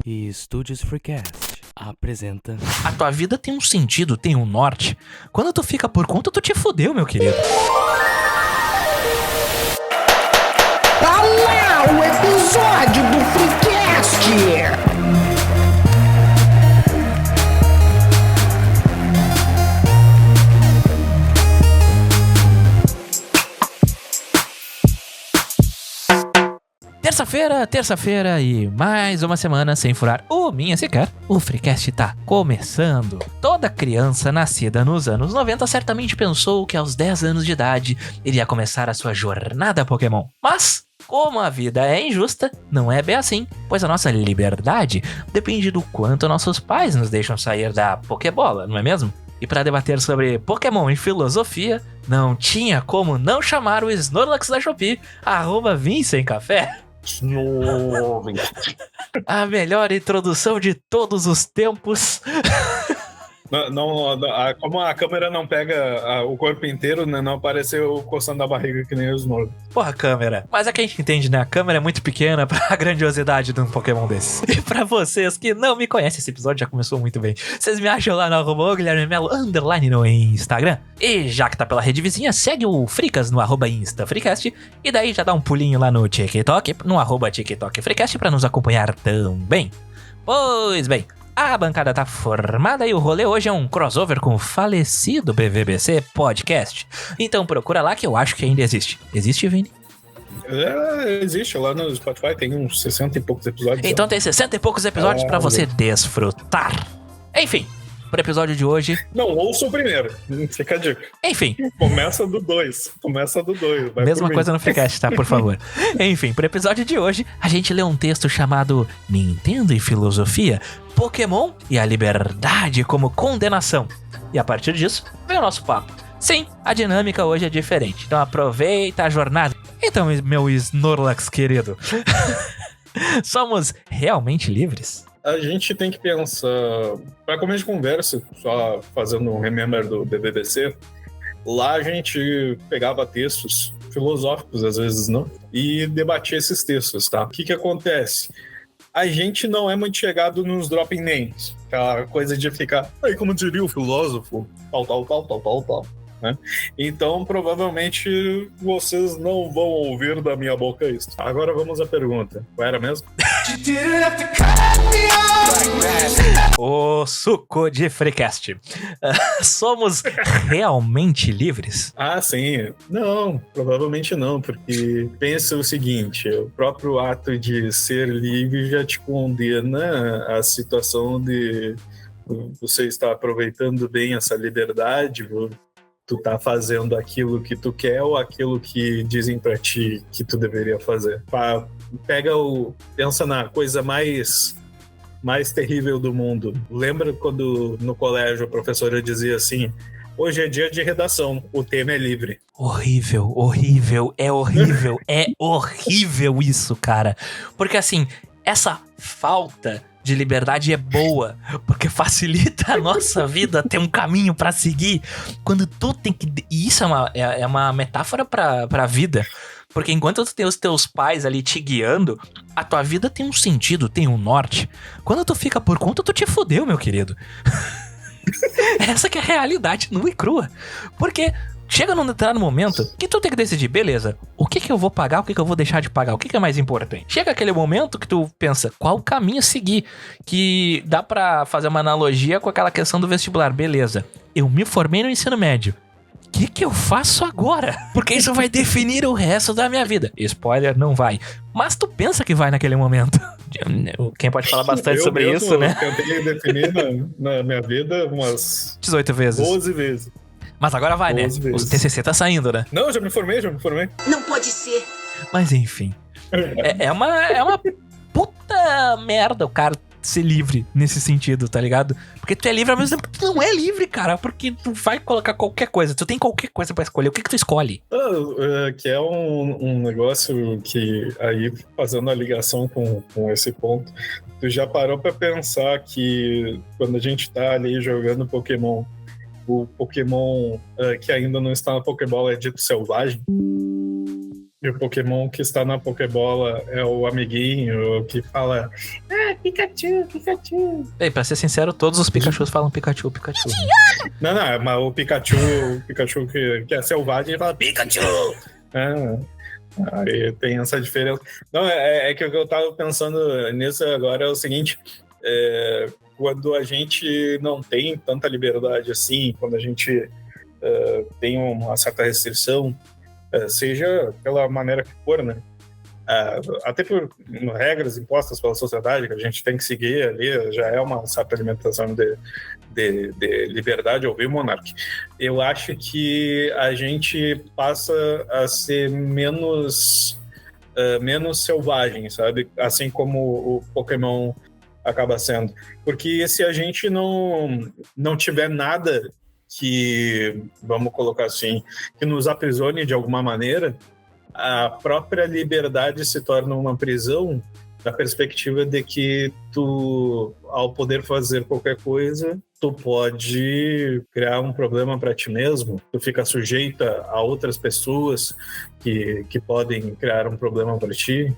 e Estúdios Freecast apresenta... A tua vida tem um sentido, tem um norte. Quando tu fica por conta, tu te fodeu, meu querido. Tá lá o episódio do Freecast! Terça-feira e mais uma semana sem furar o minha sequer. O Freecast tá começando. Toda criança nascida nos anos 90 certamente pensou que aos 10 anos de idade iria começar a sua jornada Pokémon. Mas, como a vida é injusta, não é bem assim, pois a nossa liberdade depende do quanto nossos pais nos deixam sair da Pokébola, não é mesmo? E para debater sobre Pokémon e filosofia, não tinha como não chamar o Snorlax da Shopee, @VinCemCafé. A melhor introdução de todos os tempos. Como a câmera não pega o corpo inteiro, né, não apareceu coçando a barriga que nem os Snorlax. Porra, câmera. Mas é que a gente entende, né? A câmera é muito pequena pra grandiosidade de um Pokémon desse. E pra vocês que não me conhecem, esse episódio já começou muito bem. Vocês me acham lá no @GuilhermeMelo _ no Instagram. E já que tá pela rede vizinha, segue o Fricas no @InstaFreecast. E daí já dá um pulinho lá no TikTok, no @TikTokFreecast pra nos acompanhar também. Pois bem, a bancada tá formada e o rolê hoje é um crossover com o falecido BVBC Podcast. Então procura lá que eu acho que ainda existe. Existe, Vini? Existe, lá no Spotify tem uns 60 e poucos episódios. Então tem 60 e poucos episódios pra você desfrutar. Enfim, pro episódio de hoje... Não, ouça o primeiro, fica a dica. Enfim. Começa do 2. Mesma coisa no Freecast, tá? Por favor. Enfim, pro episódio de hoje, a gente lê um texto chamado Nintendo e Filosofia, Pokémon e a Liberdade como Condenação. E a partir disso, vem o nosso papo. Sim, a dinâmica hoje é diferente, então aproveita a jornada. Então, meu Snorlax querido, somos realmente livres? A gente tem que pensar, para começo de conversa, só fazendo um remember do BVBC, lá a gente pegava textos filosóficos, às vezes, não? E debatia esses textos, tá? O que acontece? A gente não é muito chegado nos dropping names, aquela coisa de ficar, aí como diria o filósofo, tal, né? Então, provavelmente, vocês não vão ouvir da minha boca isso. Agora vamos à pergunta. Qual era mesmo? O suco de Freecast. Somos realmente livres? Ah, sim. Não, provavelmente não, porque pensa o seguinte, o próprio ato de ser livre já te condena à situação de você estar aproveitando bem essa liberdade, tu tá fazendo aquilo que tu quer ou aquilo que dizem pra ti que tu deveria fazer. Pensa na coisa mais terrível do mundo. Lembra quando no colégio a professora dizia assim, hoje é dia de redação, o tema é livre. Horrível, é horrível isso, cara. Porque assim, essa falta de liberdade é boa, porque facilita a nossa vida, ter um caminho pra seguir, quando tu tem que... E isso é uma metáfora pra vida, porque enquanto tu tem os teus pais ali te guiando, a tua vida tem um sentido, tem um norte. Quando tu fica por conta, tu te fodeu, meu querido. Essa que é a realidade nua e crua, porque... Chega num determinado momento que tu tem que decidir, beleza, o que eu vou pagar, o que eu vou deixar de pagar, o que é mais importante. Chega aquele momento que tu pensa, qual caminho seguir, que dá pra fazer uma analogia com aquela questão do vestibular, beleza, eu me formei no ensino médio, o que eu faço agora? Porque isso vai definir o resto da minha vida. Spoiler, não vai. Mas tu pensa que vai naquele momento. Quem pode falar bastante sobre isso, né? Eu tentei definir na minha vida umas 18 vezes. 12 vezes. Mas agora vai, né? O TCC tá saindo, né? Não, já me formei. Não pode ser. Mas enfim. É uma puta merda o cara ser livre nesse sentido, tá ligado? Porque tu é livre ao mesmo tempo que tu não é livre, cara. Porque tu vai colocar qualquer coisa. Tu tem qualquer coisa pra escolher. O que tu escolhe? Que é um negócio que aí, fazendo a ligação com esse ponto, tu já parou pra pensar que quando a gente tá ali jogando Pokémon, o Pokémon que ainda não está na Pokébola é dito selvagem. E o Pokémon que está na Pokébola é o amiguinho que fala Pikachu. Ei, pra ser sincero, todos os Pikachus falam Pikachu. Não, mas o Pikachu que é selvagem, ele fala Pikachu! Aí tem essa diferença. Não, é que o que eu tava pensando nisso agora é o seguinte, quando a gente não tem tanta liberdade assim, quando a gente tem uma certa restrição, seja pela maneira que for, né? Até por regras impostas pela sociedade que a gente tem que seguir ali, já é uma certa limitação de liberdade ouvir o Monark. Eu acho que a gente passa a ser menos selvagem, sabe? Assim como o Pokémon acaba sendo. Porque se a gente não tiver nada que, vamos colocar assim, que nos aprisione de alguma maneira, a própria liberdade se torna uma prisão na perspectiva de que tu, ao poder fazer qualquer coisa, tu pode criar um problema para ti mesmo, tu fica sujeita a outras pessoas que podem criar um problema para ti.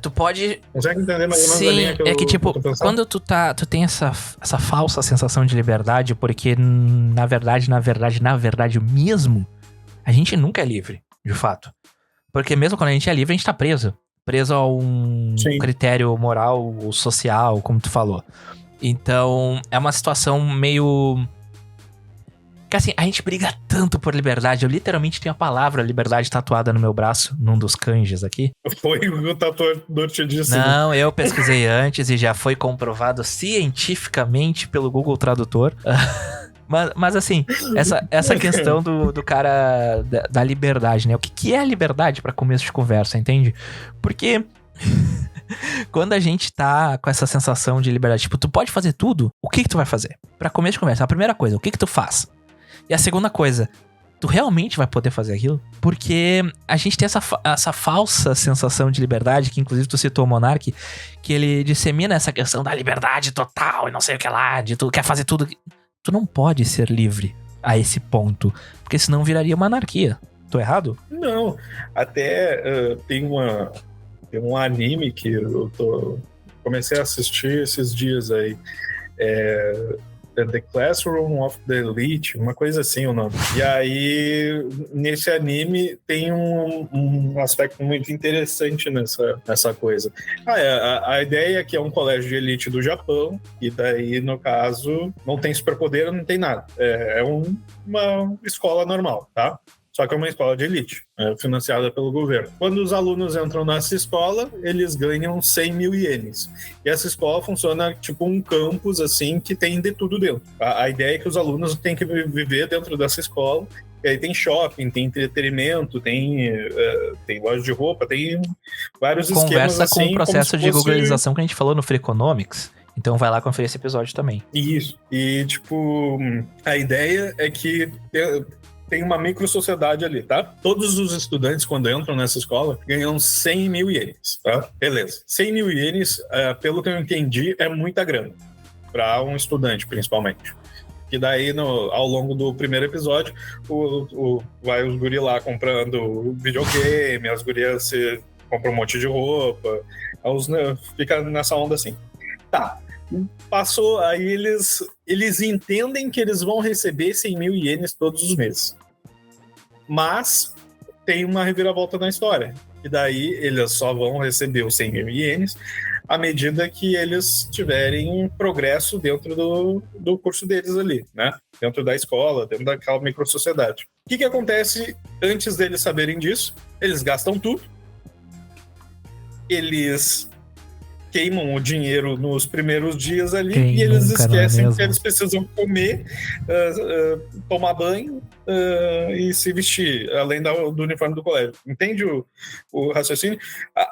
Tu pode... Consegue entender mais ou menos a linha que eu que tipo, tô pensando? quando tu tem essa falsa sensação de liberdade, porque na verdade mesmo, a gente nunca é livre, de fato. Porque mesmo quando a gente é livre, a gente tá preso a um critério moral ou social, como tu falou. Então, é uma situação meio... que assim, a gente briga tanto por liberdade. Eu literalmente tenho a palavra liberdade tatuada no meu braço, num dos kanjis aqui. Foi o tatuador te disse. Não, eu pesquisei antes e já foi comprovado cientificamente pelo Google Tradutor. Mas assim, essa questão do cara da liberdade, né? O que é a liberdade pra começo de conversa, entende? Porque quando a gente tá com essa sensação de liberdade, tipo, tu pode fazer tudo, o que tu vai fazer? Pra começo de conversa, a primeira coisa, o que tu faz? E a segunda coisa, tu realmente vai poder fazer aquilo? Porque a gente tem essa falsa sensação de liberdade, que inclusive tu citou o Monark, que ele dissemina essa questão da liberdade total e não sei o que lá, de tu quer fazer tudo... Tu não pode ser livre a esse ponto, porque senão viraria uma anarquia. Tô errado? Não, até tem um anime que eu comecei a assistir esses dias aí, The Classroom of the Elite, uma coisa assim o nome. E aí, nesse anime, tem um aspecto muito interessante nessa coisa. A ideia é que é um colégio de elite do Japão, e daí, no caso, não tem superpoder, não tem nada. É uma escola normal, tá? Só que é uma escola de elite, financiada pelo governo. Quando os alunos entram nessa escola, eles ganham 100 mil ienes. E essa escola funciona tipo um campus, assim, que tem de tudo dentro. A ideia é que os alunos têm que viver dentro dessa escola. E aí tem shopping, tem entretenimento, tem loja de roupa, tem vários esquemas Conversa assim. com o processo de googlização que a gente falou no Free Economics. Então vai lá conferir esse episódio também. Isso. E, tipo, a ideia é que... tem uma micro-sociedade ali, tá? Todos os estudantes, quando entram nessa escola, ganham 100 mil ienes, tá? Beleza. 100 mil ienes, pelo que eu entendi, é muita grana. Para um estudante, principalmente. Que daí, ao longo do primeiro episódio, vai os guri lá comprando videogame, as gurias compram um monte de roupa, fica nessa onda assim. Tá. Passou, aí eles entendem que eles vão receber 100 mil ienes todos os meses. Mas tem uma reviravolta na história. E daí eles só vão receber os 100 mil ienes à medida que eles tiverem progresso dentro do curso deles ali, né? Dentro da escola, dentro daquela microsociedade. O que acontece antes deles saberem disso? Eles gastam tudo. Eles queimam o dinheiro nos primeiros dias ali e eles esquecem que eles precisam comer, tomar banho e se vestir, além do uniforme do colégio. Entende o raciocínio?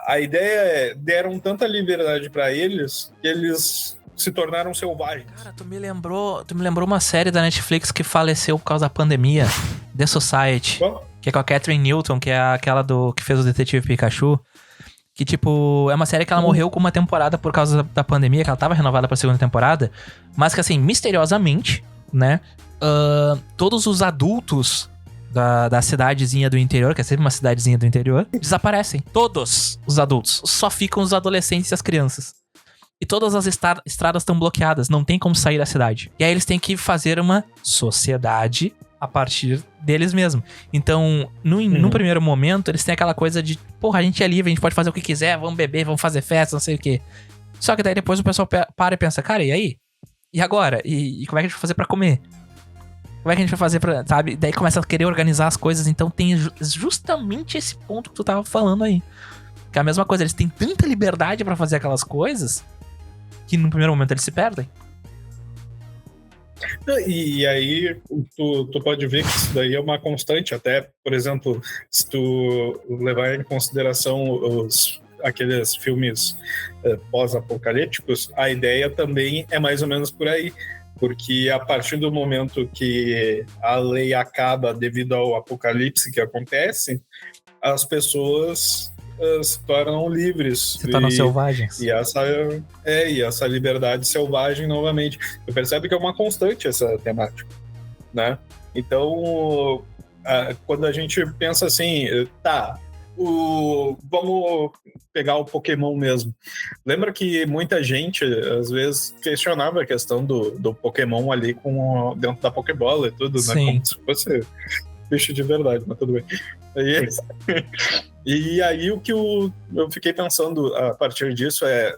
A ideia é, deram tanta liberdade para eles que eles se tornaram selvagens. Cara, tu me lembrou uma série da Netflix que faleceu por causa da pandemia, The Society, que é com a Catherine Newton, que é aquela que fez o Detetive Pikachu. Que, tipo, é uma série que ela morreu com uma temporada por causa da pandemia, que ela tava renovada pra segunda temporada, mas que, assim, misteriosamente, né, todos os adultos da cidadezinha do interior, que é sempre uma cidadezinha do interior, desaparecem. Todos os adultos. Só ficam os adolescentes e as crianças. e todas as estradas estão bloqueadas, não tem como sair da cidade. E aí eles têm que fazer uma sociedade a partir deles mesmos. Então, no primeiro momento, eles têm aquela coisa de, porra, a gente é livre, a gente pode fazer o que quiser, vamos beber, vamos fazer festa, não sei o quê. Só que daí depois o pessoal para e pensa, cara, e aí? E agora? E como é que a gente vai fazer pra comer? Como é que a gente vai fazer pra, sabe? Daí começa a querer organizar as coisas, então tem justamente esse ponto que tu tava falando aí. Que é a mesma coisa, eles têm tanta liberdade pra fazer aquelas coisas que no primeiro momento eles se perdem. E aí tu pode ver que isso daí é uma constante, até, por exemplo, se tu levar em consideração aqueles filmes pós-apocalípticos, a ideia também é mais ou menos por aí, porque a partir do momento que a lei acaba devido ao apocalipse que acontece, as pessoas se tornam livres. Se tornam selvagens. E essa liberdade selvagem novamente. Tu percebe que é uma constante essa temática, né? Então, quando a gente pensa assim, vamos pegar o Pokémon mesmo. Lembra que muita gente, às vezes, questionava a questão do Pokémon ali dentro da Pokébola e tudo, né? Como se fosse bicho de verdade, mas tudo bem. E aí o que eu fiquei pensando a partir disso é,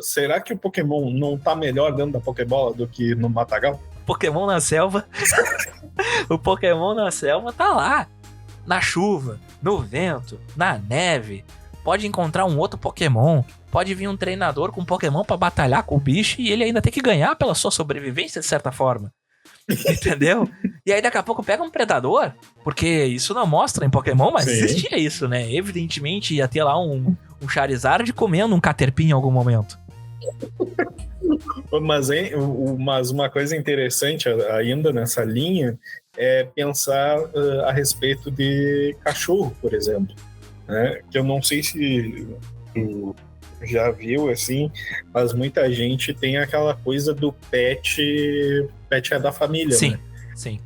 será que o Pokémon não tá melhor dentro da Pokébola do que no Matagal? Pokémon na selva. O Pokémon na selva tá lá. Na chuva, no vento, na neve. Pode encontrar um outro Pokémon. Pode vir um treinador com um Pokémon pra batalhar com o bicho e ele ainda tem que ganhar pela sua sobrevivência, de certa forma. Entendeu? E aí daqui a pouco pega um predador, porque isso não mostra em Pokémon, mas existia isso, né? Evidentemente ia ter lá um Charizard comendo um Caterpie em algum momento. Mas uma coisa interessante ainda nessa linha é pensar a respeito de cachorro, por exemplo, né? Que eu não sei se tu já viu, assim, mas muita gente tem aquela coisa do pet é da família, sim, né? Sim.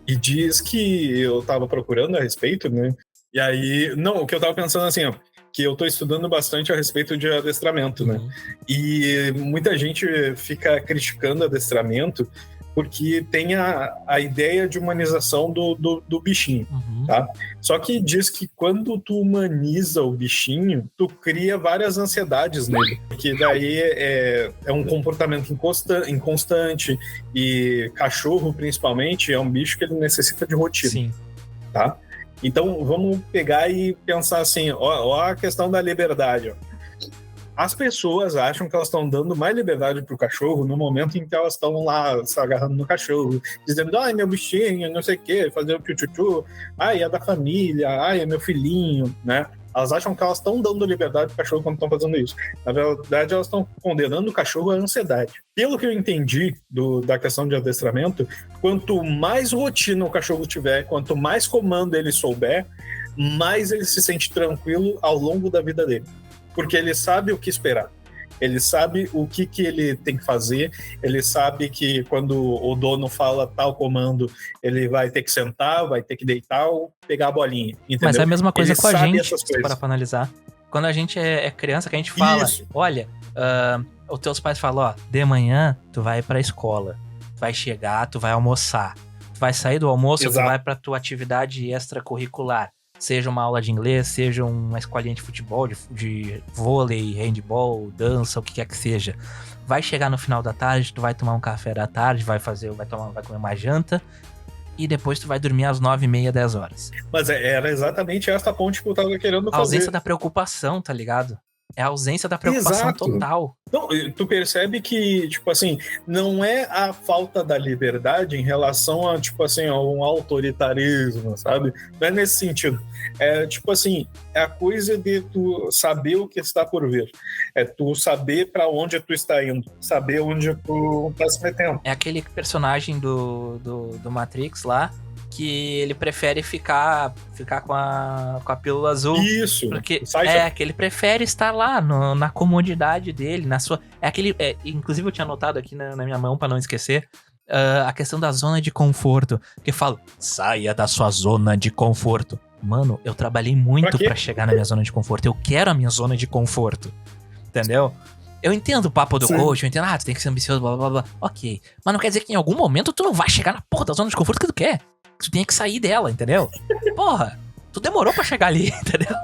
E diz que eu tava procurando a respeito, né? E aí, não, o que eu tava pensando assim, ó, que eu tô estudando bastante a respeito de adestramento, né? E muita gente fica criticando adestramento porque tem a ideia de humanização do bichinho, tá? Só que diz que quando tu humaniza o bichinho, tu cria várias ansiedades nele, porque daí é um comportamento inconstante, e cachorro, principalmente, é um bicho que ele necessita de rotina. Sim. Tá? Então, vamos pegar e pensar assim, ó a questão da liberdade, ó. As pessoas acham que elas estão dando mais liberdade pro cachorro no momento em que elas estão lá se agarrando no cachorro, dizendo, ai, meu bichinho, não sei o quê, fazer o tchu-tchu-tchu, ai, é da família, ai, é meu filhinho, né? Elas acham que elas estão dando liberdade pro cachorro quando estão fazendo isso. Na verdade, elas estão condenando o cachorro à ansiedade. Pelo que eu entendi da questão de adestramento, quanto mais rotina o cachorro tiver, quanto mais comando ele souber, mais ele se sente tranquilo ao longo da vida dele. Porque ele sabe o que esperar. Ele sabe o que ele tem que fazer. Ele sabe que quando o dono fala tal comando, ele vai ter que sentar, vai ter que deitar ou pegar a bolinha. Entendeu? Mas é a mesma coisa ele com a gente, se para analisar. Quando a gente é criança, que a gente fala, Isso. olha, os teus pais falam, ó, de manhã tu vai pra escola, tu vai chegar, tu vai almoçar, tu vai sair do almoço, Exato. tu vai pra tua atividade extracurricular. Seja uma aula de inglês, seja uma escolinha de futebol, de vôlei, handball, dança, o que quer que seja. Vai chegar no final da tarde, tu vai tomar um café da tarde, vai comer uma janta e depois tu vai dormir às 9h30, 10 horas. Mas era exatamente essa ponte que eu tava querendo A ausência fazer. da preocupação, tá ligado? É a ausência da preocupação Exato. total. Então, tu percebe que, tipo assim, não é a falta da liberdade em relação a, tipo assim, a um autoritarismo, sabe? Não é nesse sentido. É, tipo assim, é a coisa de tu saber o que está por vir. É tu saber para onde tu está indo. Saber onde tu tá se metendo. É aquele personagem do Matrix lá, que ele prefere ficar com a pílula azul. Isso. Porque que ele prefere estar lá na comodidade dele, na sua. Inclusive eu tinha anotado aqui na minha mão pra não esquecer a questão da zona de conforto. Porque falo, saia da sua zona de conforto. Mano, eu trabalhei muito pra chegar na minha zona de conforto. Eu quero a minha zona de conforto. Entendeu? Eu entendo o papo do Sim. coach, eu entendo, tu tem que ser ambicioso, blá, blá, blá, blá. Ok. Mas não quer dizer que em algum momento tu não vai chegar na porra da zona de conforto que tu quer. Tu tem que sair dela, entendeu? Porra, tu demorou pra chegar ali, entendeu?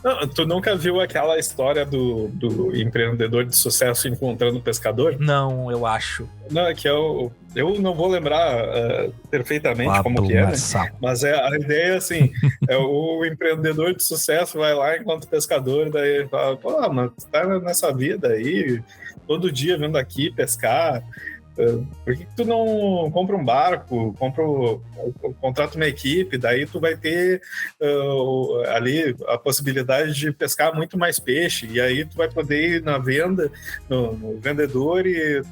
Não, tu nunca viu aquela história do empreendedor de sucesso encontrando o pescador? Não, eu acho. Não, é que eu não vou lembrar perfeitamente como que é, né? Mas a ideia é assim, é o empreendedor de sucesso vai lá enquanto pescador, daí ele fala, pô, mas tu tá nessa vida aí, todo dia vindo aqui pescar, por que tu não compra um barco, contrata uma equipe, daí tu vai ter ali a possibilidade de pescar muito mais peixe, e aí tu vai poder ir na venda, no vendedor e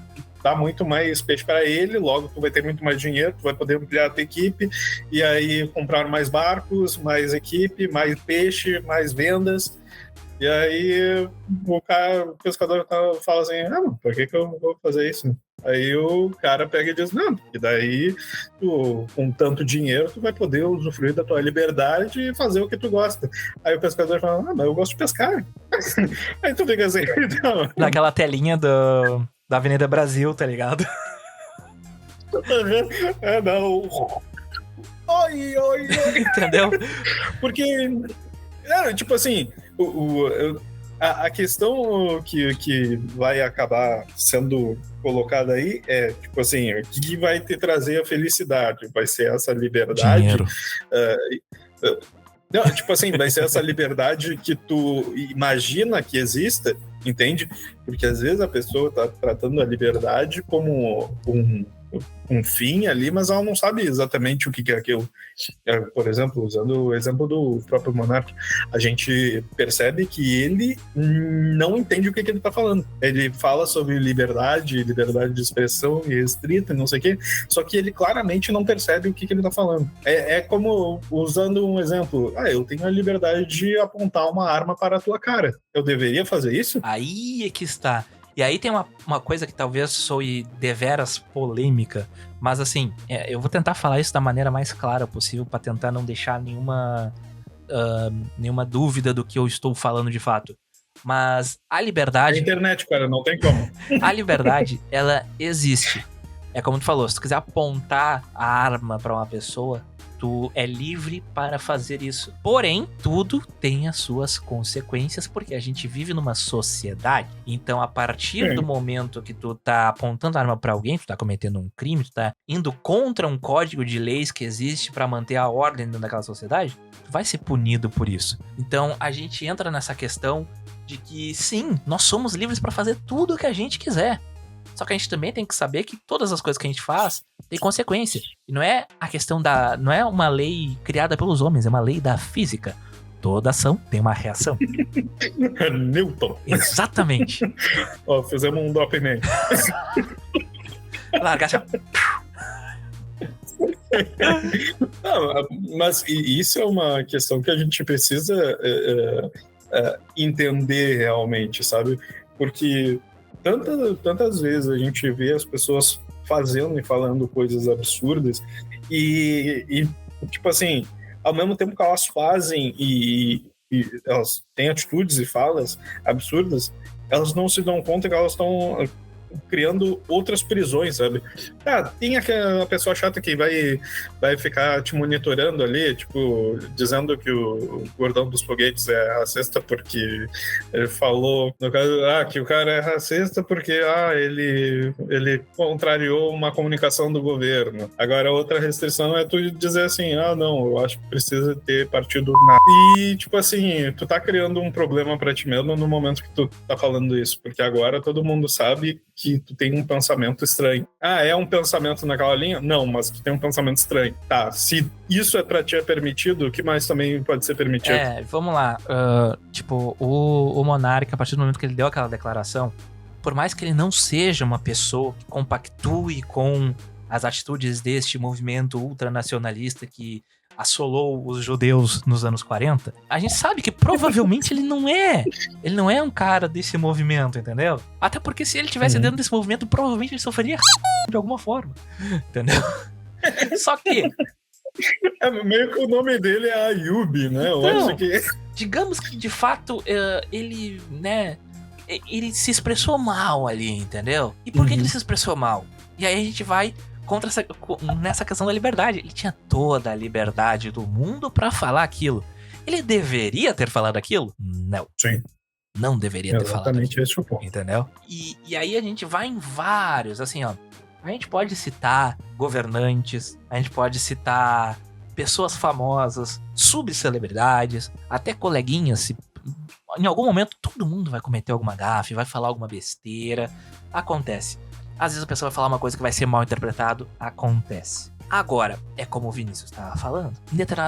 dar muito mais peixe para ele, logo tu vai ter muito mais dinheiro, tu vai poder ampliar a tua equipe, e aí comprar mais barcos, mais equipe, mais peixe, mais vendas. E aí o pescador fala assim, por que eu vou fazer isso? Aí o cara pega e diz, não, porque daí tu, com tanto dinheiro tu vai poder usufruir da tua liberdade e fazer o que tu gosta. Aí o pescador fala, mas eu gosto de pescar. Aí tu fica assim, não. Naquela telinha da Avenida Brasil, tá ligado? Não. Oi. Entendeu? Porque, tipo assim, a questão que vai acabar sendo colocada aí é, tipo assim, o que vai te trazer a felicidade? Vai ser essa liberdade? Dinheiro. Não, tipo assim, vai ser essa liberdade que tu imagina que exista, entende? Porque às vezes a pessoa tá tratando a liberdade como um fim ali, mas ela não sabe exatamente o que é aquilo. Por exemplo, usando o exemplo do próprio Monark, a gente percebe que ele não entende o que ele está falando. Ele fala sobre liberdade de expressão restrita, não sei o quê, só que ele claramente não percebe o que ele está falando. É como, usando um exemplo, eu tenho a liberdade de apontar uma arma para a tua cara. Eu deveria fazer isso? Aí é que está. E aí tem uma coisa que talvez soe deveras polêmica, mas assim, eu vou tentar falar isso da maneira mais clara possível para tentar não deixar nenhuma dúvida do que eu estou falando de fato. Mas a liberdade... É internet, cara, não tem como. A liberdade, ela existe. É como tu falou, se tu quiser apontar a arma para uma pessoa, tu é livre para fazer isso. Porém, tudo tem as suas consequências, porque a gente vive numa sociedade. Então, a partir do momento que tu tá apontando a arma para alguém, tu tá cometendo um crime, tu tá indo contra um código de leis que existe para manter a ordem dentro daquela sociedade, tu vai ser punido por isso. Então, a gente entra nessa questão de que, sim, nós somos livres para fazer tudo o que a gente quiser. Só que a gente também tem que saber que todas as coisas que a gente faz tem consequência. E não é a questão não é uma lei criada pelos homens, é uma lei da física. Toda ação tem uma reação. Newton. Exatamente. Fizemos um Dopman. Largar assim. Não, mas isso é uma questão que a gente precisa entender realmente, sabe? Porque tantas vezes a gente vê as pessoas fazendo e falando coisas absurdas e tipo assim, ao mesmo tempo que elas fazem e elas têm atitudes e falas absurdas, elas não se dão conta que elas estão criando outras prisões, sabe? Tem aquela pessoa chata que vai ficar te monitorando ali, tipo, dizendo que o gordão dos foguetes é racista porque ele falou, no caso, que o cara é racista porque ele contrariou uma comunicação do governo. Agora, outra restrição é tu dizer assim, não, eu acho que precisa ter partido na... E, tipo assim, tu tá criando um problema pra ti mesmo no momento que tu tá falando isso, porque agora todo mundo sabe que tu tem um pensamento estranho. É um pensamento naquela linha? Não, mas tu tem um pensamento estranho. Tá, se isso é pra ti é permitido, o que mais também pode ser permitido? Vamos lá. Tipo, o Monark, a partir do momento que ele deu aquela declaração, por mais que ele não seja uma pessoa que compactue com as atitudes deste movimento ultranacionalista que assolou os judeus nos anos 40, a gente sabe que provavelmente ele não é um cara desse movimento, entendeu? Até porque se ele tivesse dentro desse movimento, provavelmente ele sofreria de alguma forma, entendeu? Só que... meio que o nome dele é Ayub, né? Eu acho que... Digamos que, de fato, ele, né... ele se expressou mal ali, entendeu? E por que ele se expressou mal? E aí a gente vai nessa questão da liberdade. Ele tinha toda a liberdade do mundo pra falar aquilo. Ele deveria ter falado aquilo? Não. Sim. Não deveria ter falado Exatamente aquilo. esse o ponto. Entendeu? E aí a gente vai em vários, assim, ó. A gente pode citar governantes, a gente pode citar pessoas famosas, subcelebridades, até coleguinhas. Em algum momento todo mundo vai cometer alguma gafe, vai falar alguma besteira. Acontece. Às vezes a pessoa vai falar uma coisa que vai ser mal interpretado. Acontece. Agora, é como o Vinícius estava falando.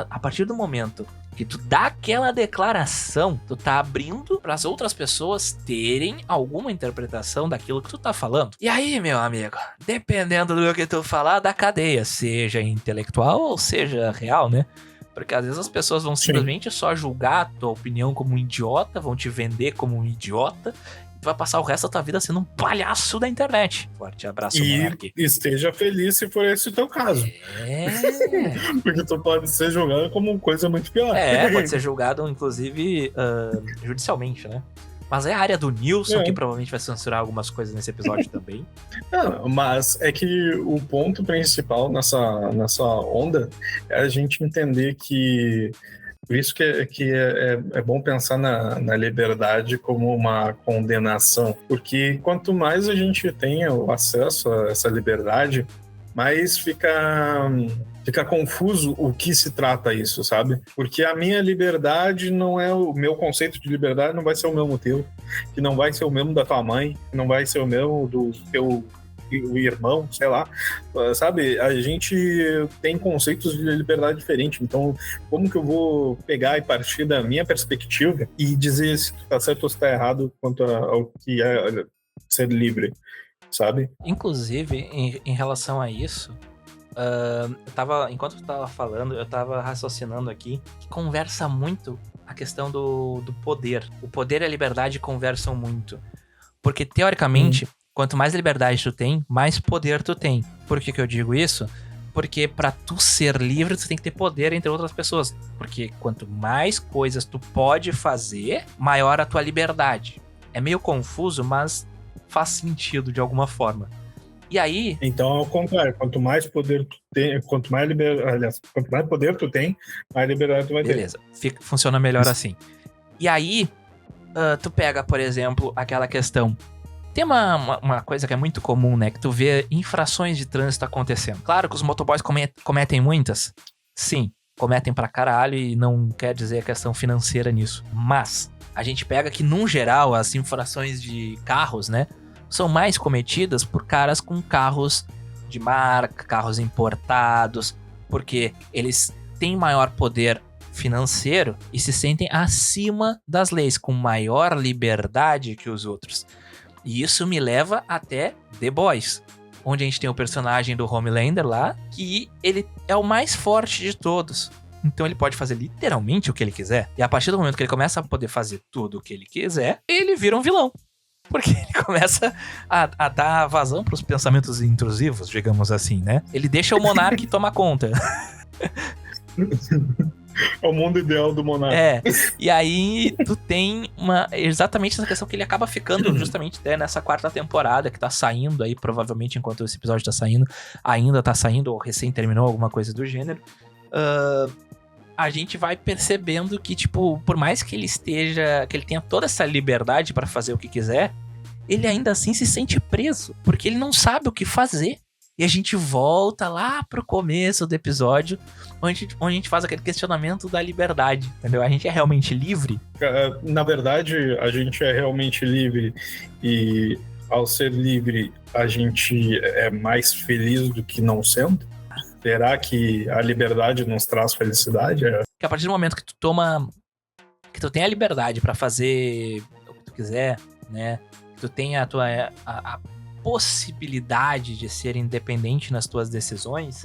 A partir do momento que tu dá aquela declaração, tu tá abrindo para as outras pessoas terem alguma interpretação daquilo que tu tá falando. E aí, meu amigo, dependendo do que tu falar, da cadeia, seja intelectual ou seja real, né? Porque às vezes as pessoas vão simplesmente só julgar a tua opinião como um idiota, vão te vender como um idiota, e tu vai passar o resto da tua vida sendo um palhaço da internet. Forte abraço, Monark. E esteja feliz se for esse o teu caso. Porque tu pode ser julgado como uma coisa muito pior. Pode ser julgado, inclusive, judicialmente, né? Mas é a área do Nilson, que provavelmente vai censurar algumas coisas nesse episódio também. Mas é que o ponto principal nessa onda é a gente entender que... Por isso que é bom pensar na liberdade como uma condenação. Porque quanto mais a gente tem o acesso a essa liberdade, mais fica confuso o que se trata isso, sabe? Porque a minha liberdade não é o meu conceito de liberdade, não vai ser o mesmo teu, que não vai ser o mesmo da tua mãe, que não vai ser o mesmo do teu irmão, sei lá, sabe? A gente tem conceitos de liberdade diferentes, então como que eu vou pegar e partir da minha perspectiva e dizer se tu tá certo ou se tá errado quanto ao que é ser livre, sabe? Inclusive, em relação a isso, enquanto tu tava falando, eu tava raciocinando aqui, que conversa muito a questão do poder. O poder e a liberdade conversam muito. Porque, teoricamente, quanto mais liberdade tu tem, mais poder tu tem. Por que eu digo isso? Porque pra tu ser livre, tu tem que ter poder entre outras pessoas. Porque quanto mais coisas tu pode fazer, maior a tua liberdade. É meio confuso, mas faz sentido de alguma forma. E aí... Então, ao contrário, quanto mais poder tu tem, quanto mais poder tu tem, mais liberdade tu vai ter. Beleza, funciona melhor assim. E aí, tu pega, por exemplo, aquela questão... Tem uma coisa que é muito comum, né? Que tu vê infrações de trânsito acontecendo. Claro que os motoboys cometem muitas. Sim, cometem pra caralho e não quer dizer a questão financeira nisso. Mas a gente pega que, num geral, as infrações de carros, né? São mais cometidas por caras com carros de marca, carros importados. Porque eles têm maior poder financeiro e se sentem acima das leis, com maior liberdade que os outros. E isso me leva até The Boys, onde a gente tem o personagem do Homelander lá, que ele é o mais forte de todos. Então ele pode fazer literalmente o que ele quiser. E a partir do momento que ele começa a poder fazer tudo o que ele quiser, ele vira um vilão. Porque ele começa a dar vazão pros pensamentos intrusivos, digamos assim, né? Ele deixa o Monark tomar conta. É o mundo ideal do Monark. E aí tu tem exatamente essa questão que ele acaba ficando justamente até nessa 4ª temporada que tá saindo aí, provavelmente enquanto esse episódio tá saindo, ainda tá saindo, ou recém terminou, alguma coisa do gênero. A gente vai percebendo que, tipo, por mais que ele tenha toda essa liberdade pra fazer o que quiser, ele ainda assim se sente preso, porque ele não sabe o que fazer. E a gente volta lá pro começo do episódio, onde a gente faz aquele questionamento da liberdade, entendeu? A gente é realmente livre? Na verdade, a gente é realmente livre e, ao ser livre, a gente é mais feliz do que não sendo? Será que a liberdade nos traz felicidade? Que a partir do momento que tu tem a liberdade pra fazer o que tu quiser, né? Que tu tem a possibilidade de ser independente nas tuas decisões,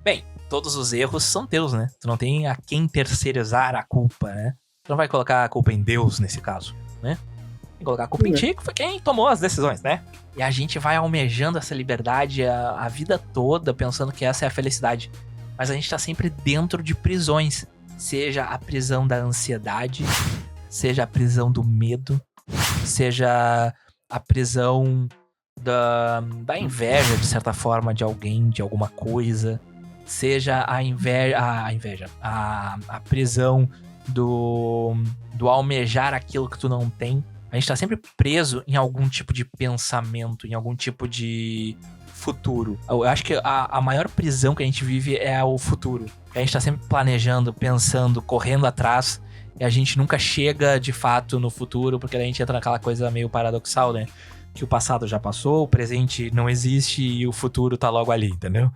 bem, todos os erros são teus, né? Tu não tem a quem terceirizar a culpa, né? Tu não vai colocar a culpa em Deus nesse caso, né? Tem que colocar a culpa em ti, que foi quem tomou as decisões, né? E a gente vai almejando essa liberdade a vida toda, pensando que essa é a felicidade. Mas a gente tá sempre dentro de prisões. Seja a prisão da ansiedade, seja a prisão do medo, seja a prisão da inveja, de certa forma, de alguém, de alguma coisa, seja a prisão do almejar aquilo que tu não tem. A gente tá sempre preso em algum tipo de pensamento, em algum tipo de futuro. Eu acho que a maior prisão que a gente vive é o futuro. A gente tá sempre planejando, pensando, correndo atrás, e a gente nunca chega de fato no futuro, porque a gente entra naquela coisa meio paradoxal, né? Que o passado já passou, o presente não existe e o futuro tá logo ali, entendeu?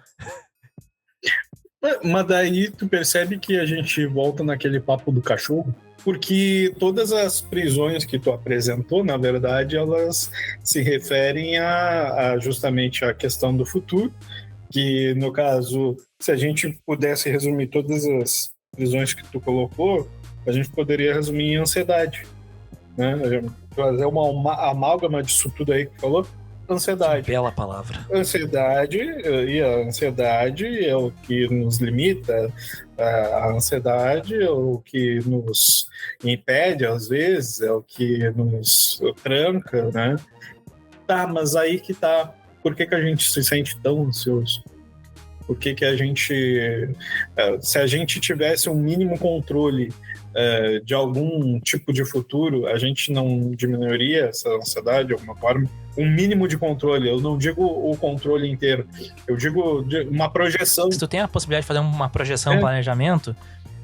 Mas daí tu percebe que a gente volta naquele papo do cachorro, porque todas as prisões que tu apresentou, na verdade, elas se referem a justamente a questão do futuro, que no caso, se a gente pudesse resumir todas as prisões que tu colocou, a gente poderia resumir em ansiedade, né? Fazer uma amálgama disso tudo aí que tu falou. Ansiedade. Bela palavra. Ansiedade, e a ansiedade é o que nos limita, a ansiedade é o que nos impede, às vezes, é o que nos tranca, né? Tá, mas aí que tá. Por que a gente se sente tão ansioso? Por que a gente... Se a gente tivesse um mínimo controle de algum tipo de futuro, a gente não diminuiria essa ansiedade de alguma forma? Um mínimo de controle, eu não digo o controle inteiro, eu digo uma projeção. Se tu tem a possibilidade de fazer uma projeção, um planejamento,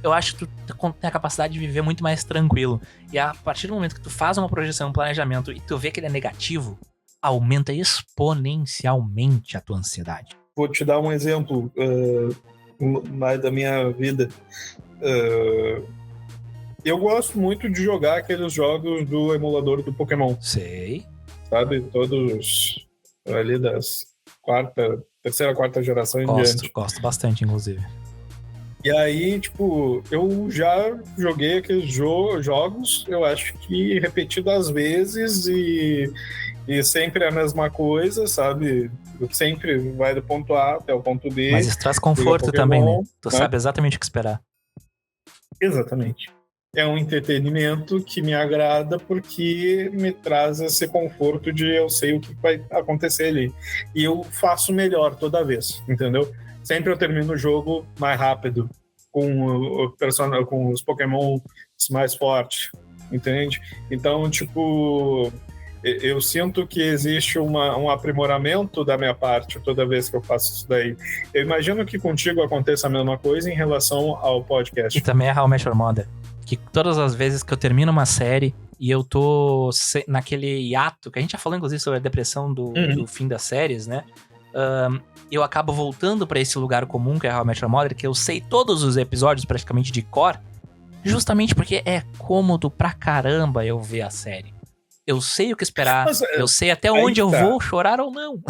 eu acho que tu tem a capacidade de viver muito mais tranquilo. E a partir do momento que tu faz uma projeção, um planejamento, e tu vê que ele é negativo, aumenta exponencialmente a tua ansiedade. Vou te dar um exemplo mais da minha vida. Eu gosto muito de jogar aqueles jogos do emulador do Pokémon. Sei. Sabe? Todos ali das terceira, quarta geração em diante. Gosto bastante, inclusive. E aí, tipo, eu já joguei aqueles jogos, eu acho que repetidas vezes e sempre a mesma coisa, sabe? Sempre vai do ponto A até o ponto B. Mas isso traz conforto Pokémon, também, né? Tu né? sabe exatamente o que esperar. Exatamente. É um entretenimento que me agrada porque me traz esse conforto de eu sei o que vai acontecer ali. E eu faço melhor toda vez, entendeu? Sempre eu termino o jogo mais rápido, com os Pokémon mais fortes, entende? Então, tipo, eu sinto que existe um aprimoramento da minha parte toda vez que eu faço isso daí. Eu imagino que contigo aconteça a mesma coisa em relação ao podcast. E também é How I Met Your Mother. Que todas as vezes que eu termino uma série e eu tô naquele hiato, que a gente já falou inclusive sobre a depressão do fim das séries, né? Eu acabo voltando pra esse lugar comum que é How I Met Your Mother, que eu sei todos os episódios praticamente de cor, justamente porque é cômodo pra caramba eu ver a série. Eu sei o que esperar, eu sei até onde eu vou chorar ou não.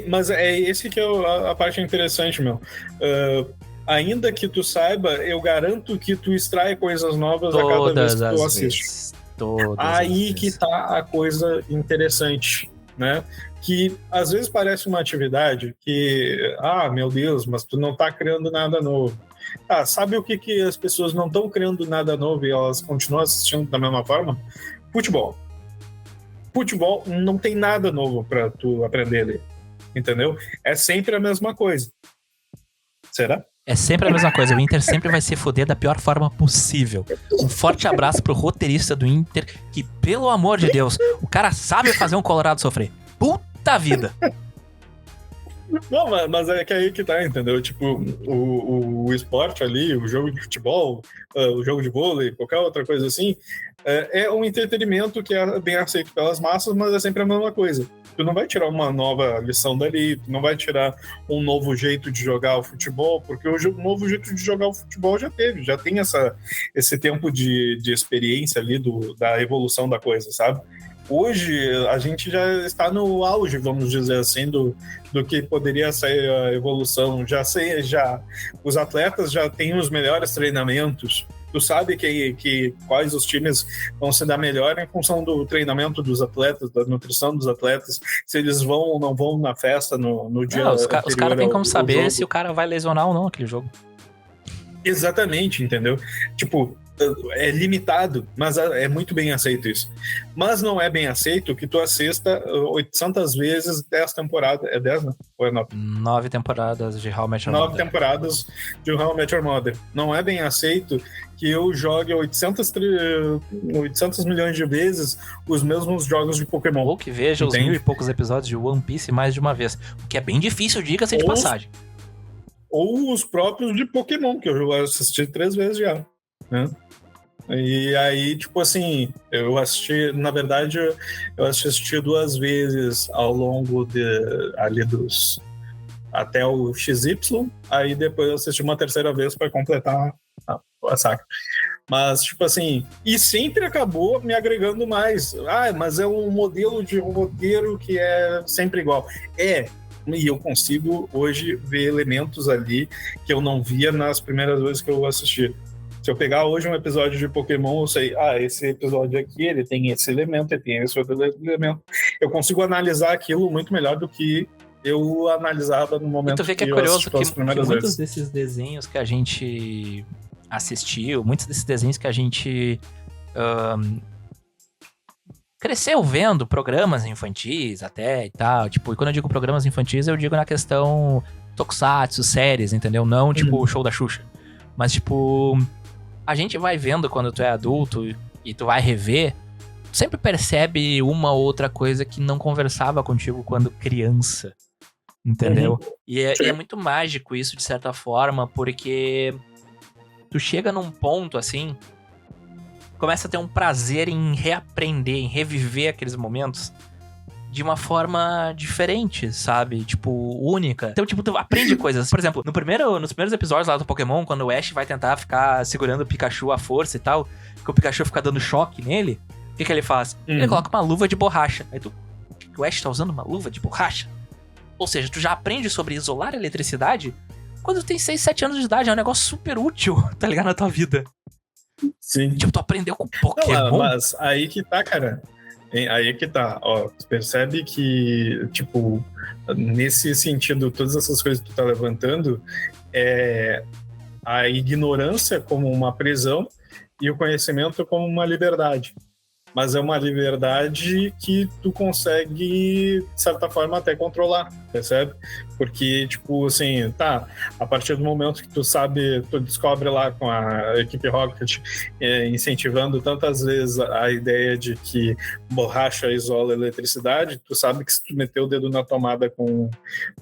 Mas é esse que é a parte interessante, meu. Ainda que tu saiba, eu garanto que tu extrai coisas novas a cada vez que tu assiste. Aí que tá a coisa interessante, né? Que às vezes parece uma atividade que, meu Deus, mas tu não tá criando nada novo. Sabe o que as pessoas não estão criando nada novo e elas continuam assistindo da mesma forma? Futebol. Futebol não tem nada novo pra tu aprender ali, entendeu? É sempre a mesma coisa. Será? É sempre a mesma coisa, o Inter sempre vai se foder da pior forma possível. Um forte abraço pro roteirista do Inter, que, pelo amor de Deus, o cara sabe fazer um Colorado sofrer. Puta vida! Não, mas é que aí que tá, entendeu? Tipo, o esporte ali, o jogo de futebol, o jogo de vôlei, qualquer outra coisa assim, é um entretenimento que é bem aceito pelas massas, mas é sempre a mesma coisa. Tu não vai tirar uma nova lição dali, tu não vai tirar um novo jeito de jogar o futebol, porque o novo jeito de jogar o futebol já tem esse tempo de experiência ali da evolução da coisa, sabe? Hoje a gente já está no auge, vamos dizer assim, do que poderia ser a evolução. Os atletas já têm os melhores treinamentos. Tu sabe quais os times vão se dar melhor em função do treinamento dos atletas, da nutrição dos atletas, se eles vão ou não vão na festa no dia. Não, os caras têm como saber se o cara vai lesionar ou não aquele jogo. Exatamente, entendeu? Tipo, é limitado, mas é muito bem aceito isso. Mas não é bem aceito que tu assista 800 vezes 10 temporadas. É 10, né? Ou é 9? 9 temporadas de How I Met Your Mother. 9 temporadas de How I Met Your Mother. Não é bem aceito que eu jogue 800 milhões de vezes os mesmos jogos de Pokémon. Ou que veja os 1000 e poucos episódios de One Piece mais de uma vez. O que é bem difícil, diga-se de passagem. Ou os próprios de Pokémon, que eu assisti 3 vezes já, né? E aí, tipo assim, eu assisti, na verdade, eu assisti 2 vezes ao longo ali até o XY, aí depois eu assisti uma 3ª vez para completar a saga. Mas, tipo assim, e sempre acabou me agregando mais. Mas é um modelo de roteiro que é sempre igual. E eu consigo hoje ver elementos ali que eu não via nas primeiras vezes que eu assisti. Se eu pegar hoje um episódio de Pokémon, eu sei, esse episódio aqui, ele tem esse elemento, ele tem esse outro elemento. Eu consigo analisar aquilo muito melhor do que eu analisava no momento que tu vê que é curioso que muitos desses desenhos que a gente assistiu, muitos desses desenhos que a gente cresceu vendo, programas infantis até e tal, tipo, e quando eu digo programas infantis, eu digo na questão tokusatsu, séries, entendeu? Não, tipo, o show da Xuxa. Mas, tipo, a gente vai vendo quando tu é adulto e tu vai rever, tu sempre percebe uma ou outra coisa que não conversava contigo quando criança, entendeu? E é muito mágico isso, de certa forma, porque tu chega num ponto, assim, começa a ter um prazer em reaprender, em reviver aqueles momentos de uma forma diferente, sabe? Tipo, única. Então, tipo, tu aprende coisas. Por exemplo, nos primeiros episódios lá do Pokémon, quando o Ash vai tentar ficar segurando o Pikachu à força e tal, que o Pikachu fica dando choque nele, o que ele faz? Ele coloca uma luva de borracha. Aí tu, o Ash tá usando uma luva de borracha? Ou seja, tu já aprende sobre isolar a eletricidade quando tu tem 6, 7 anos de idade. É um negócio super útil, tá ligado? Na tua vida. Sim. Tipo, tu aprendeu com Pokémon. Não, mas aí que tá, cara. Aí que tá, ó, tu percebe que, tipo, nesse sentido, todas essas coisas que tu tá levantando, a ignorância como uma prisão e o conhecimento como uma liberdade. Mas é uma liberdade que tu consegue, de certa forma, até controlar, percebe? Porque, tipo, assim, a partir do momento que tu sabe, tu descobre lá com a equipe Rocket incentivando tantas vezes a ideia de que borracha isola a eletricidade, tu sabe que se tu meter o dedo na tomada com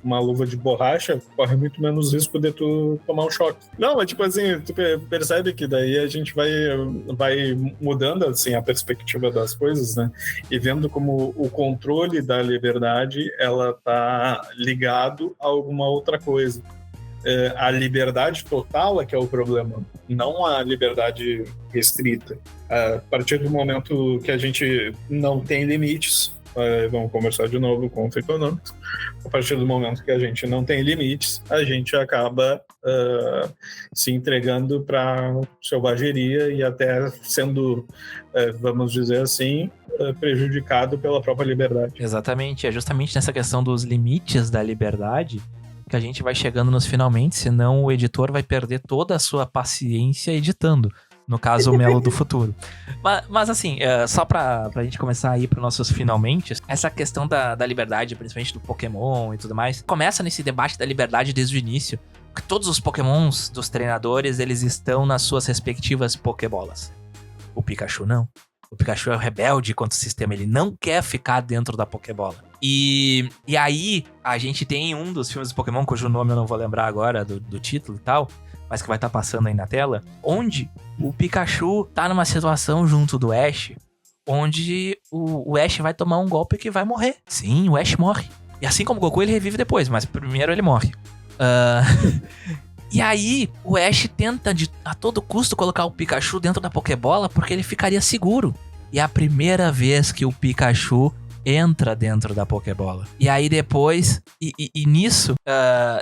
uma luva de borracha, corre muito menos risco de tu tomar um choque. Não, mas tipo assim, tu percebe que daí a gente vai mudando, assim, a perspectiva das coisas, né? E vendo como o controle da liberdade, ela tá ligado a alguma outra coisa. A liberdade total é que é o problema, não a liberdade restrita. A partir do momento que a gente não tem limites, vamos conversar de novo com os econômicos, a partir do momento que a gente não tem limites, a gente acaba se entregando para selvageria e até sendo, vamos dizer assim, prejudicado pela própria liberdade. Exatamente, é justamente nessa questão dos limites da liberdade que a gente vai chegando nos finalmente, senão o editor vai perder toda a sua paciência editando. No caso, o Melo do futuro. Mas assim, só pra gente começar a ir pros nossos finalmente, essa questão da liberdade, principalmente do Pokémon e tudo mais, começa nesse debate da liberdade desde o início, que todos os Pokémons dos treinadores, eles estão nas suas respectivas Pokébolas. O Pikachu não. O Pikachu é rebelde contra o sistema, ele não quer ficar dentro da Pokébola. E aí, a gente tem um dos filmes do Pokémon, cujo nome eu não vou lembrar agora do título e tal, mas que vai estar passando aí na tela, onde o Pikachu tá numa situação junto do Ash, onde o Ash vai tomar um golpe que vai morrer. Sim, o Ash morre. E assim como o Goku, ele revive depois, mas primeiro ele morre. E aí, o Ash tenta a todo custo colocar o Pikachu dentro da Pokébola porque ele ficaria seguro. E é a primeira vez que o Pikachu entra dentro da Pokébola. E aí depois, e nisso,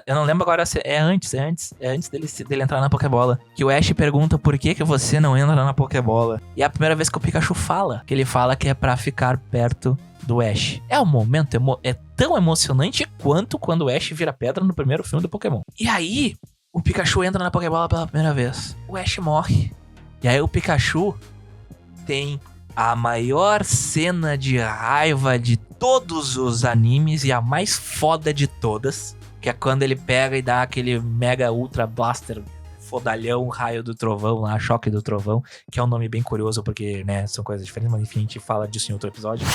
eu não lembro agora se é antes dele entrar na Pokébola, que o Ash pergunta por que você não entra na Pokébola. E é a primeira vez que o Pikachu fala, que ele fala que é pra ficar perto do Ash. É um momento, é tão emocionante quanto quando o Ash vira pedra no primeiro filme do Pokémon. E aí, o Pikachu entra na Pokébola pela primeira vez. O Ash morre. E aí o Pikachu tem a maior cena de raiva de todos os animes e a mais foda de todas, que é quando ele pega e dá aquele mega ultra blaster fodalhão, raio do trovão lá, choque do trovão, que é um nome bem curioso porque, né, são coisas diferentes, mas enfim, a gente fala disso em outro episódio.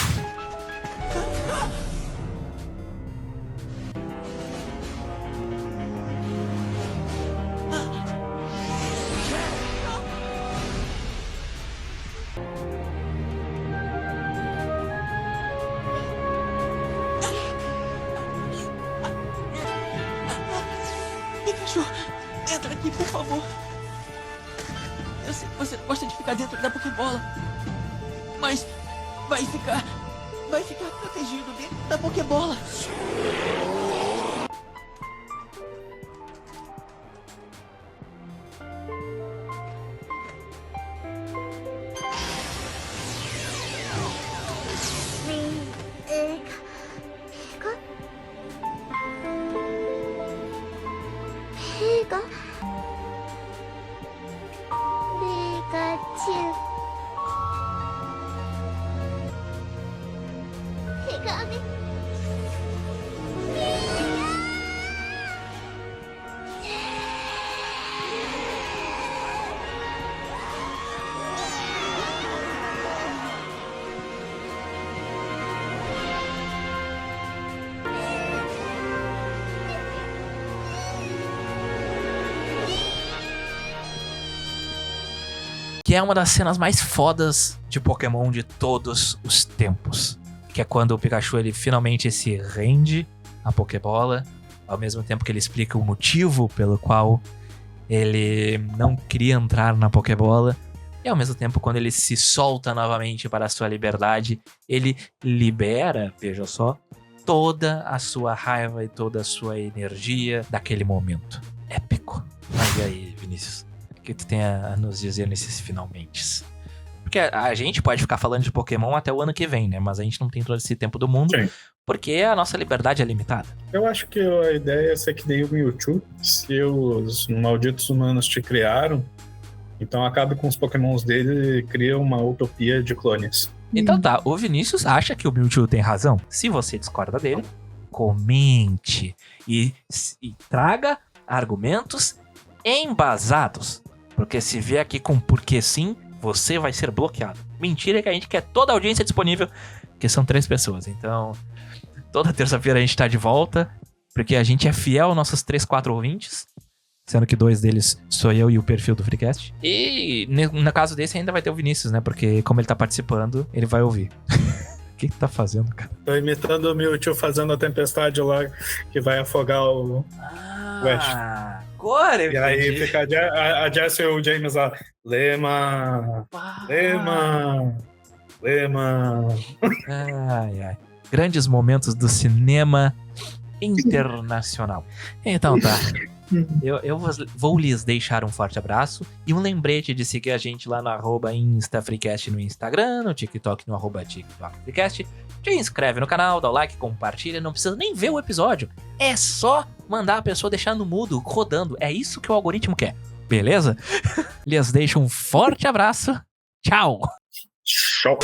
Pikachu, entra aqui, por favor. Eu sei que você gosta de ficar dentro da Pokébola, mas vai ficar protegido dentro da Pokébola. Que é uma das cenas mais fodas de Pokémon de todos os tempos. Que é quando o Pikachu ele finalmente se rende à Pokébola, ao mesmo tempo que ele explica o motivo pelo qual ele não queria entrar na Pokébola. E ao mesmo tempo, quando ele se solta novamente para a sua liberdade, ele libera, veja só, toda a sua raiva e toda a sua energia daquele momento. Épico. Mas e aí, Vinícius? O que tu tem a nos dizer nesses finalmente? Porque a gente pode ficar falando de Pokémon até o ano que vem, né? Mas a gente não tem todo esse tempo do mundo, Sim. Porque a nossa liberdade é limitada. Eu acho que a ideia é ser que nem o Mewtwo. Se os malditos humanos te criaram, então acabe com os Pokémons dele e cria uma utopia de clones. Então tá, o Vinícius acha que o Mewtwo tem razão. Se você discorda dele, comente e traga argumentos embasados. Porque se vier aqui com porque sim, você vai ser bloqueado. Mentira que a gente quer toda a audiência disponível, que são 3 pessoas. Então, toda terça-feira a gente tá de volta, porque a gente é fiel aos nossos 3, 4 ouvintes, sendo que 2 deles sou eu e o perfil do Freecast. E no caso desse ainda vai ter o Vinícius, né? Porque como ele tá participando, ele vai ouvir. O que tá fazendo, cara? Tô imitando o Mewtwo fazendo a tempestade lá, que vai afogar o Ash. Agora eu E aí entendi. fica a Jess e o James lá, Lema. Ai, ai. Grandes momentos do cinema internacional. Então tá. Eu vou lhes deixar um forte abraço e um lembrete de seguir a gente lá no @InstaFreecast no Instagram, no TikTok no @TikTokFreecast. Te inscreve no canal, dá o like, compartilha, não precisa nem ver o episódio. É só mandar a pessoa deixar no mudo, rodando. É isso que o algoritmo quer. Beleza? Lhes deixo um forte abraço. Tchau! Show.